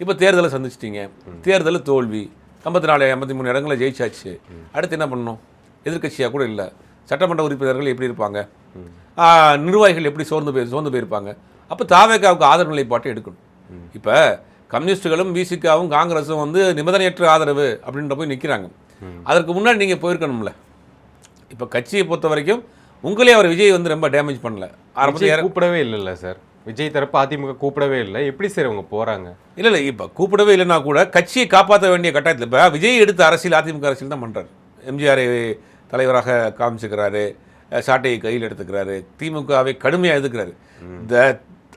இப்போ தேர்தலை சந்திச்சிட்டிங்க, தேர்தலில் தோல்வி, 54 53 இடங்களை ஜெயிச்சாச்சு. அடுத்து என்ன பண்ணணும்? எதிர்க்கட்சியாக கூட இல்லை, சட்டமன்ற உறுப்பினர்கள் எப்படி இருப்பாங்க, நிர்வாகிகள் எப்படி சோர்ந்து போயிருப்பாங்க. அப்போ தாவேகாவுக்கு ஆதரவு நிலைப்பாட்டை எடுக்கணும். இப்போ கம்யூனிஸ்டுகளும் விசிகாவும் காங்கிரஸும் வந்து நிபந்தனையற்ற ஆதரவு அப்படின்ற போய் நிற்கிறாங்க. அதற்கு முன்னாடி நீங்கள் போயிருக்கணும்ல. இப்போ கட்சியை பொறுத்த வரைக்கும் உங்களே அவர் விஜய் வந்து ரொம்ப டேமேஜ் பண்ணல. ஆரம்பத்தில் கூப்பிடவே இல்லைல்ல சார், விஜய் தரப்பு அதிமுக கூப்பிடவே இல்லை. எப்படி சார் அவங்க போகிறாங்க? இல்லை இப்போ கூப்பிடவே இல்லைன்னா கூட கட்சியை காப்பாற்ற வேண்டிய கட்டாயத்தில் இப்போ விஜய் எடுத்த அரசியல் அதிமுக அரசியல் தான் பண்ணுறாரு. எம்ஜிஆரை தலைவராக காமிச்சுக்கிறாரு, சாட்டையை கையில் எடுத்துக்கிறாரு, திமுகவை கடுமையாக எதிர்க்கிறாரு. இந்த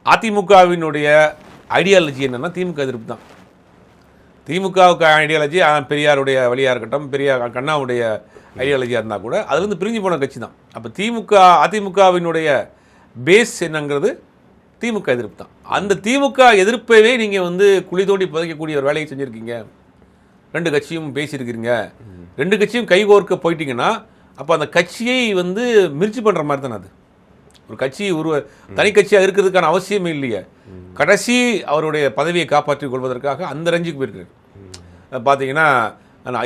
அதிமுகவினுடைய ஐடியாலஜி என்னென்னா திமுக எதிர்ப்பு தான். திமுகவுக்கு ஐடியாலஜி பெரியாருடைய வழியாக இருக்கட்டும், கண்ணாவுடைய ஐடியாலஜியாக இருந்தால் கூட அதுலேருந்து பிரிஞ்சு போன கட்சி தான். அப்போ அதிமுகவினுடைய பேஸ் என்னங்கிறது திமுக எதிர்ப்பு தான். அந்த திமுக எதிர்ப்பவே நீங்கள் வந்து குழி தோண்டி புதைக்கக்கூடிய ஒரு வேலையை செஞ்சுருக்கீங்க. 2 கட்சியும் பேசியிருக்கிறீங்க, 2 கட்சியும் கைகோர்க்க போயிட்டீங்கன்னா அப்போ அந்த கட்சியை வந்து மிர்ச்சி பண்ணுற மாதிரி தானே. அது ஒரு கட்சி தனி கட்சியாக இருக்கிறதுக்கான அவசியமே இல்லையே. கடைசி அவருடைய பதவியை காப்பாற்றிக் கொள்வதற்காக அந்த ரஞ்சிக்கு போயிருக்காரு. பார்த்தீங்கன்னா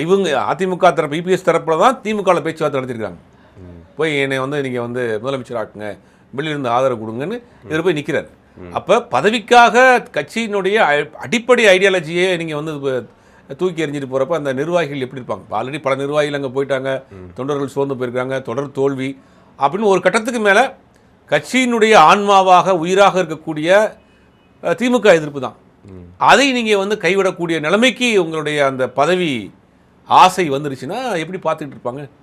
இவங்க அதிமுக தரப்பு இபிஎஸ் தரப்பில் தான் திமுகவில் பேச்சுவார்த்தை நடத்திருக்காங்க. போய் என்னை வந்து நீங்கள் வந்து முதலமைச்சர் ஆக்குங்க, வெளியிலிருந்து ஆதரவு கொடுங்கன்னு இதில் போய் நிற்கிறார். அப்போ பதவிக்காக கட்சியினுடைய அடிப்படை ஐடியாலஜியே நீங்கள் வந்து தூக்கி எறிஞ்சிட்டு போகிறப்ப அந்த நிர்வாகிகள் எப்படி இருப்பாங்க? ஆல்ரெடி பல நிர்வாகிகள் அங்கே போயிட்டாங்க, தொண்டர்கள் சோர்ந்து போயிருக்காங்க, தொடர் தோல்வி அப்படின்னு ஒரு கட்டத்துக்கு மேலே கட்சியினுடைய ஆன்மாவாக உயிராக இருக்கக்கூடிய திமுக எதிர்ப்பு தான். அதை நீங்கள் வந்து கைவிடக்கூடிய நிலைமைக்கு உங்களுடைய அந்த பதவி ஆசை வந்துருச்சுன்னா எப்படி பார்த்துக்கிட்டு இருப்பாங்க?